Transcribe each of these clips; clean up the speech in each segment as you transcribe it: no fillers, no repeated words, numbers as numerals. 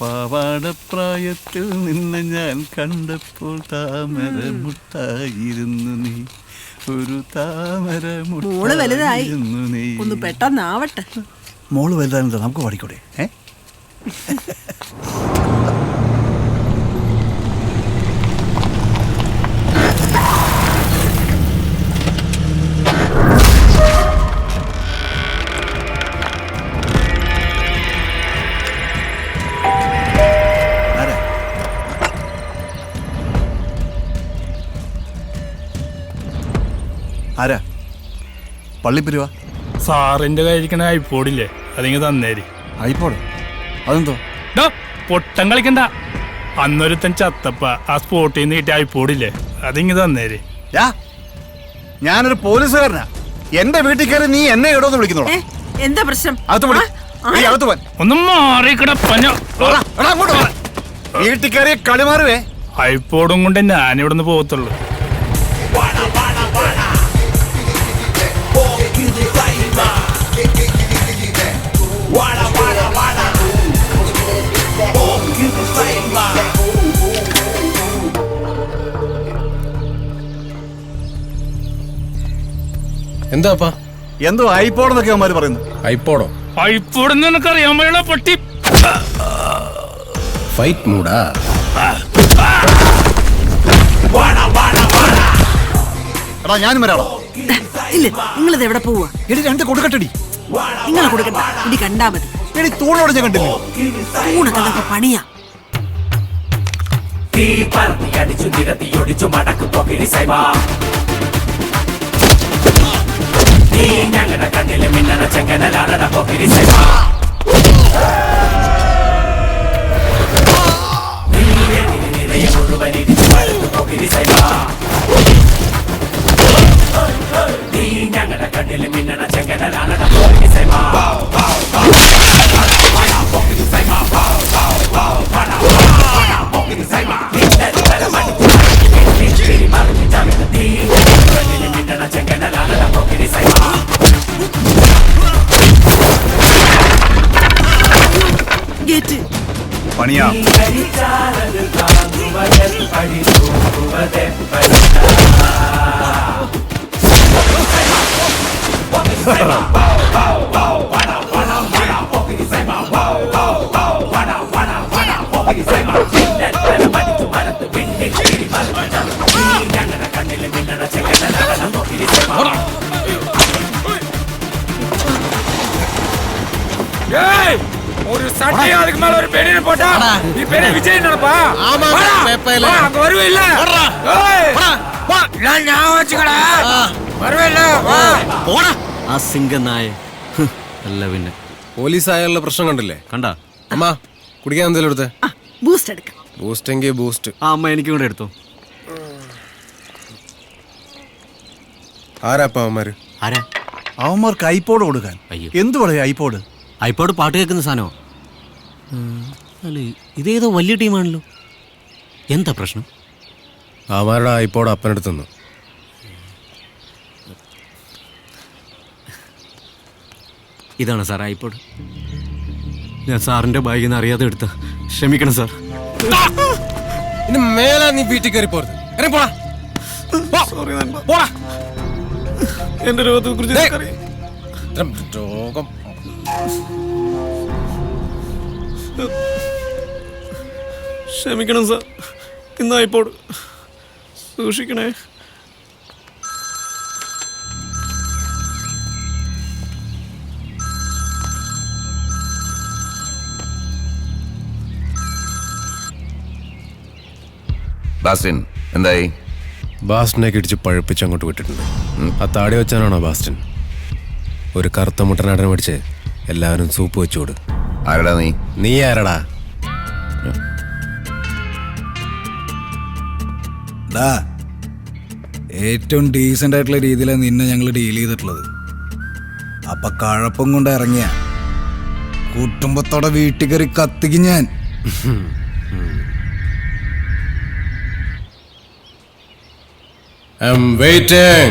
പാവാടപ്രായത്തിൽ നിന്നെ ഞാൻ കണ്ടപ്പോൾ താമര മുട്ടായിരുന്നു നീ, ഒരു താമര മുട്ടായിരുന്നു നീ. ഒന്ന് പെട്ടെന്നാവട്ടെ. മോള് വലുതാണെന്താ, നമുക്ക് പാടിക്കൂടെ? ആരാ? പള്ളിപ്പിരിവാ? സാറിന്റെ കയ്യിരിക്കണ ഐപ്പോഡില്ലേ, അതിങ്ങ് തന്നേരി. ഐപ്പോഡ്? അതെന്തോ? പൊട്ടം കളിക്കണ്ട. അന്നൊരുത്തൻ ചത്തപ്പ ആ സ്പോട്ടിൽ നിന്ന് കിട്ടിയ ഐപ്പോഡില്ലേ, അതിങ്ങ് തന്നേരി. ഞാനൊരു പോലീസുകാരനാ. എന്റെ വീട്ടിൽ കയറി നീ എന്നെ ഇടോന്ന് വിളിക്കുന്നോളൂ. എന്താ പ്രശ്നം? ഒന്ന് മാറിക്കിടപ്പഞ്ഞ വീട്ടിൽ കയറിയ കളി മാറുവേ. ഐപ്പോഡും കൊണ്ട് ഞാനിവിടുന്ന് പോകത്തുള്ളൂ. എന്താപ്പാ? എന്തോ ഐപ്പോഡെന്നൊക്കെ അവന്മാര് പറയുന്നു. ഐപ്പോഡോ? ഐപ്പോഡെന്ന് നിനക്കറിയാൻ വയ്യുള്ള പട്ടി. ഫൈറ്റ് മൂടാ? എടാ ഞാനും വരാളോ? ഇല്ല, നിങ്ങളിത് എവിടെ പോവാ? എടി രണ്ട് കൊടുക്കട്ടടി. നിങ്ങളെ കൊടുക്കണ്ട, ഇടി കണ്ടാ മതി. എടി തൂണോട് ഞാൻ കണ്ടില്ലേ? തൂണ് കണ്ടപ്പോ പണിയാ. ഞങ്ങളുടെ കണ്ണിലെ മിന്നണ ചെങ്കനലാണ പോക്കിരി സൈബ. മുഴുവൻ ഇടിച്ചു പോക്കിരി സൈബ. ഞങ്ങളുടെ കണ്ണിലെ മിന്നണ ചെങ്കനലാണ പോക്കിരി സൈബ. മിന്നണ ചെങ്കനലാണ പോക്കിരി സൈബ. പണിയാ. ஒரு சட்டையா அதுக்கு மேல ஒரு பெரிய போட்டா நீ பெரிய விஜய் நினைப்பா. ஆமா பேப்பையில அங்க வருவே இல்ல. நான் ஞாபகம் வச்சுக்கடா. வருவே இல்ல. പോടാ ആ സിംഗനായ. അല്ല പിന്നെ പോലീസ് ആയുള്ള പ്രശ്നം കണ്ടില്ലേ? കണ്ടാ? അമ്മ കുടിക്കാൻ എന്തെങ്കിലും എടുത്തേ. ബൂസ്റ്റ് എടുക്കാം. ബൂസ്റ്റ് എങ്കിൽ ബൂസ്റ്റ്. ആ അമ്മ എനിക്കും കൂടെ എടുത്തോ. ആരാപ്പ അവന്മാര്? ആരാ? അവന്മാർക്ക് ഐപ്പോഡ് കൊടുക്കാൻ. എന്ത് പറയാ ഐപ്പോഡ്? ഐപ്പോഡ് പാട്ട് കേൾക്കുന്ന സാധനമോ? അല്ല ഇതേതോ വലിയ ടീമാണല്ലോ. എന്താ പ്രശ്നം? അവന്മാരുടെ ഐപ്പോഡ് അപ്പനെടുത്തുന്നു. ഇതാണ് സാർ ഐപ്പോഡ്. ഞാൻ സാറിന്റെ ബാഗിൽ നിന്ന് അറിയാതെ എടുത്ത. ക്ഷമിക്കണം സാർ. ഇനി മേലാ നീ വീട്ടിൽ കയറി പോരുത്. എന്റെ രോഗത്തെ കുറിച്ച് രോഗം. ക്ഷമിക്കണം സാർ. ഇന്ന് ഐപ്പോഡ് സൂക്ഷിക്കണേ. ബാസ്റ്റിൻ എന്തായി? ബാസ്റ്റിനെ ഇടിച്ച് പഴുപ്പിച്ച് അങ്ങോട്ട് വിട്ടിട്ടുണ്ട്. ആ താടി വെച്ചാനാണോ ബാസ്റ്റിൻ? ഒരു കറുത്ത മുട്ടനാടനെ മേടിച്ച് എല്ലാവരും സൂപ്പ് വെച്ചോട്. ആരടാ നീ? നീ ആരടാ? ഏറ്റവും ഡീസൻ്റ് ആയിട്ടുള്ള രീതിയിലാണ് നിന്നെ ഞങ്ങൾ ഡീൽ ചെയ്തിട്ടുള്ളത്. അപ്പൊ കഴപ്പം കൊണ്ട് ഇറങ്ങിയ കുടുംബത്തോടെ വീട്ടിൽ കയറി കത്തിക്കും ഞാൻ. I'm waiting.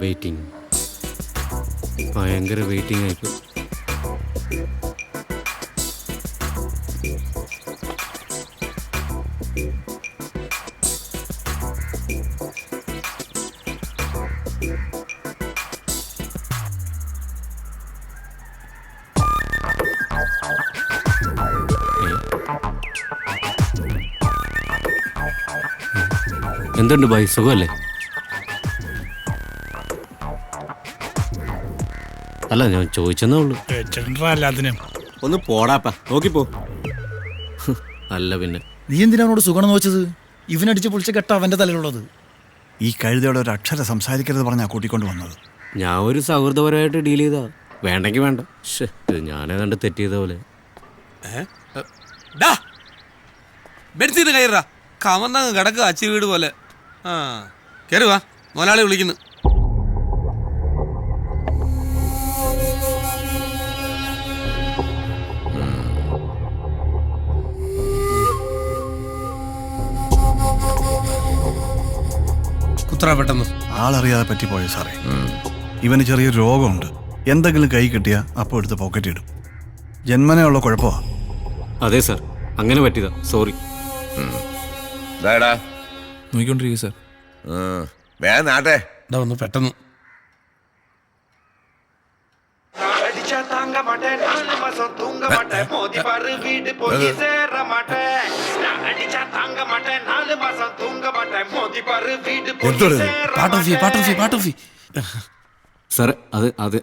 വെയിറ്റിംഗ്, ഭയങ്കര വെയിറ്റിംഗ് ആയിപ്പോ. എന്തുണ്ട് ബൈ, സുഖമല്ലേ? അല്ല, ഞാൻ ചോദിച്ചെന്നേ ഉള്ളൂ. എല്ലാത്തിനും ഒന്ന് പോടാപ്പാ, നോക്കിപ്പോ. അല്ല പിന്നെ നീ എന്തിനാണോട് സുഖം നോച്ചത്? ഇവനടിച്ച് പൊളിച്ച കെട്ട അവന്റെ തലയിലുള്ളത്. ഈ കഴുതയോടെ ഒരു അക്ഷരം സംസാരിക്കരുത് പറഞ്ഞാ കൂട്ടിക്കൊണ്ട് വന്നത്. ഞാൻ ഒരു സൗഹൃദപരമായിട്ട് ഡീൽ ചെയ്താ, വേണ്ടെങ്കിൽ വേണ്ട. ഇത് ഞാനേതാണ്ട് തെറ്റ് ചെയ്ത പോലെ. ബെഡ്സീറ്റ് കയറാ, കമന്നങ്ങ് കിടക്കുക അച്ചി വീട് പോലെ. ആ കയറി വാ, മുതലാളി വിളിക്കുന്നു. കുത്ര പെട്ടെന്ന് ആളറിയാതെ പറ്റിപ്പോയോ സാറേ? ഇവന് ചെറിയൊരു രോഗമുണ്ട്. എന്തെങ്കിലും കൈ കിട്ടിയാ അപ്പോൾ എടുത്ത് പോക്കറ്റ് ഇടും. ജന്മനെയുള്ള കുഴപ്പമാ. അതെ സാർ, അങ്ങനെ പറ്റിയതാ, സോറി. നോക്കിക്കൊണ്ടിരിക്കുക സാർ. വേഗം നാട്ടെ. ഒന്ന് പെട്ടെന്ന് സാർ,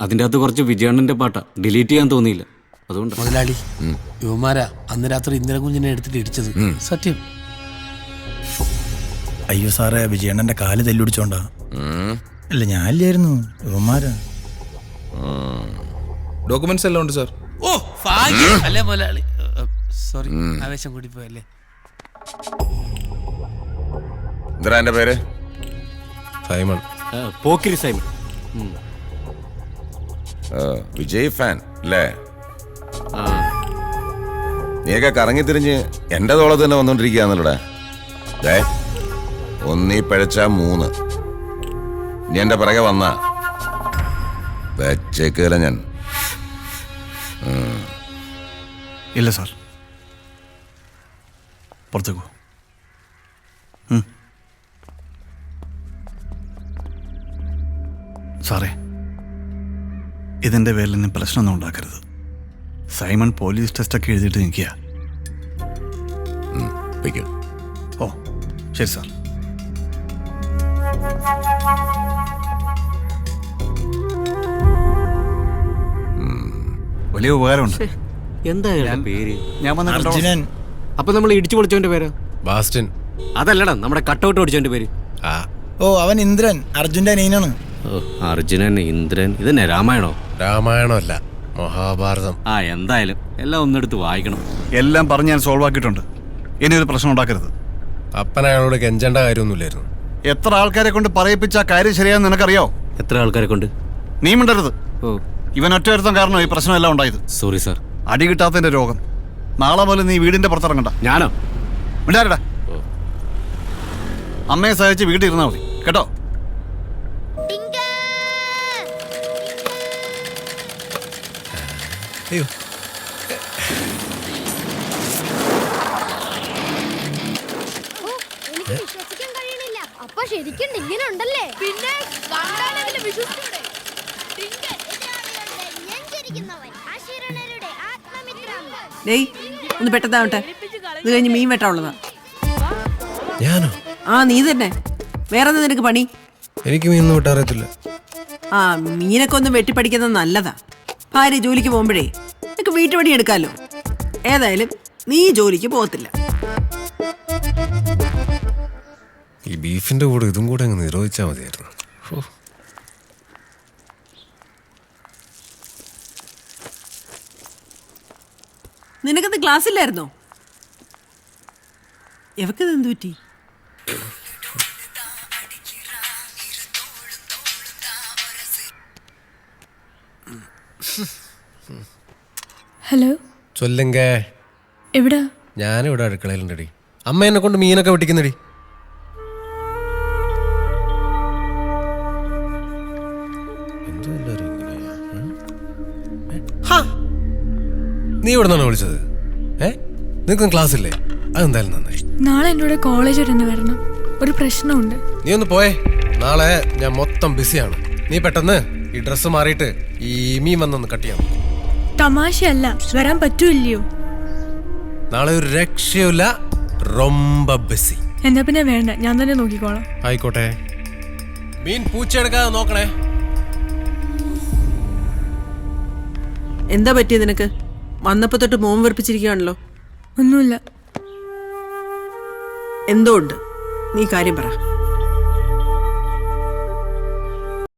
അതിൻ്റെ അകത്ത് കുറച്ച് വിജയണ്ണന്റെ പാട്ടാ, ഡിലീറ്റ് ചെയ്യാൻ തോന്നിയില്ല, അതുകൊണ്ട്. മുതലാളി, യുവമാരാ അന്ന് രാത്രി ഇന്ദിരകുഞ്ഞിനെ എടുത്തിട്ട് ഇടിച്ചത്. സത്യം. അയ്യോ സാറേ, വിജയണ്ണന്റെ കാല് തെല്ലുടിച്ചോണ്ടാ. അല്ല, ഞാനില്ലായിരുന്നു, യുവമാരാ. ഡോക്യുമെന്റ്സ് എല്ലാം ഉണ്ട് സാർ. ഓ ഭാഗ്യം അല്ലേ മുതലാളി. സോറി, ആവേശം കൂടി പോയല്ലേ. എന്താ എന്റെ പേര്? Simon. Pokkiri Simon. Vijay fan അല്ലേ? ആ, നീയൊക്കെ കറങ്ങി തിരിഞ്ഞ് എന്റെ തോളത്ത് തന്നെ വന്നോണ്ടിരിക്കുകയാണല്ലോടെ. ഒന്നീ പിഴച്ച 3. നീ എന്റെ പിറകെ വന്ന വെച്ചേക്കല ഞാൻ. ഇല്ല സാർ, പുറത്തേക്കോ. സാറേ, ഇതിൻ്റെ പേരിൽ തന്നെ പ്രശ്നമൊന്നും ഉണ്ടാക്കരുത്. സൈമൺ പോലീസ് ടെസ്റ്റൊക്കെ എഴുതിയിട്ട് നിൽക്കുക. ഓ ശരി സാർ. വലിയ ഉപകാരമുണ്ട്. എന്താ അയാളുടെ പേര്? ഞാൻ വന്ന് അർജുനൻ. അപ്പൊ നമ്മൾ ഇടിച്ചു പൊളിച്ചവന്റെ പേരാ? ബാസ്റ്റിൻ. അതല്ലടാ, നമ്മുടെ കട്ടൗട്ട് ഓടിച്ചവന്റെ പേര്. ആ, ഓ, അവൻ ഇന്ദ്രൻ, അർജുന്റെ അനിയനാണ്. അർജുനൻ, ഇന്ദ്രൻ, ഇതന്നെ രാമായണോ? രാമായണമല്ല, മഹാഭാരതം. ആ, എന്തായാലും എല്ലാം ഒന്നെടുത്ത് വായിക്കണം. എല്ലാം പറഞ്ഞ് ഞാൻ സോൾവ് ആക്കിയിട്ടുണ്ട്. ഇനിയൊരു പ്രശ്നം ഉണ്ടാക്കരുത്. അപ്പൻ അയാളോട് കെഞ്ചേണ്ട കാര്യമൊന്നുമില്ലായിരുന്നു. എത്ര ആൾക്കാരെ കൊണ്ട് പറയിപ്പിച്ച കാര്യം ശരിയാന്ന് നിനക്കറിയോ? എത്ര ആൾക്കാരെ കൊണ്ട്? നീ മിണ്ടരുത്. ഓ, ഇവൻ ഒറ്റ കാരണം ഈ പ്രശ്നമെല്ലാം ഉണ്ടായത്. Sorry sir. അടി കിട്ടാത്തതിന്റെ രോഗം. നാളെ മുതൽ നീ വീടിന്റെ പുറത്തിറങ്ങണ്ട. ഞാനോ? മിണ്ടാരടാ. അമ്മയെ സഹായിച്ച് വീട്ടിൽ ഇരുന്നാ മതി കേട്ടോ. അയ്യോ, എനിക്ക് വിശ്വസിക്കാൻ കഴിയണില്ല. അപ്പൊ ശരിക്കും ഇങ്ങനെ ഉണ്ടല്ലേ? പിന്നെ വിശ്വസിച്ചൂടെ? ഡേയ്, ഒന്ന് പെട്ടെന്നാവട്ടെ. ഇത് കഴിഞ്ഞ് മീൻ വെട്ടാനുള്ളതാ. ഞാനോ? ആ, നീ തന്നെ. വേറെ എന്താ നിനക്ക് പണി? എനിക്ക് മീനൊന്നും വിട്ടറിയത്തില്ല. ആ, മീനൊക്കെ ഒന്ന് വെട്ടിപ്പടിക്കുന്നത് നല്ലതാ. ഭാര്യ ജോലിക്ക് പോകുമ്പോഴേ നിനക്ക് വീട്ടുപണി എടുക്കാമല്ലോ. ഏതായാലും നീ ജോലിക്ക് പോകത്തില്ല. ഈ ബീഫിന്റെ കൂടെ ഇതും കൂടെ അങ്ങ് നിരോധിച്ചാൽ മതിയായിരുന്നു. നിനക്കത് ക്ലാസ് ഇല്ലായിരുന്നോ? എവക്കത് എന്ത് പറ്റി? ഹലോ, ചൊല്ലുങ്ക. എവിടാ? ഞാനിവിടെ അടുക്കളയിലുണ്ടടി. അമ്മ എന്നെ കൊണ്ട് മീനൊക്കെ വെട്ടിക്കുന്നടി. നീ ഇവിടെ നിന്നാണ് വിളിച്ചത്? നിനക്കും ക്ലാസ് ഇല്ലേ? അതെന്തായാലും നന്നായി. നാളെ എൻ്റെ കൂടെ കോളേജ് വരെ ഒന്ന് വരണം, ഒരു പ്രശ്നമുണ്ട്. നീ ഒന്ന് പോയേ, നാളെ ഞാൻ മൊത്തം ബിസിയാണ്. നീ പെട്ടെന്ന് ഈ ഡ്രസ്സ് മാറിയിട്ട് ഈ മീൻ വന്നൊന്ന് കട്ട് ചെയ്യാം. തമാശയല്ല, വരാൻ പറ്റൂല്ലയോ? നാളെ ഒരു രക്ഷയുമില്ല, റൊമ്പ ബിസി. എന്നാ പിന്നെ വേണ്ട, ഞാൻ തന്നെ നോക്കിക്കോളാം. ആയിക്കോട്ടെ. മീൻ പൂച്ചെടുക്കാതെ നോക്കണേ. എന്താ പറ്റിയത് നിനക്ക്? വന്നപ്പോ തൊട്ട് മോൻ വെറുപ്പിച്ചിരിക്കുകയാണല്ലോ. ഒന്നുമില്ല. എന്തോ ഉണ്ട്, നീ കാര്യം പറ.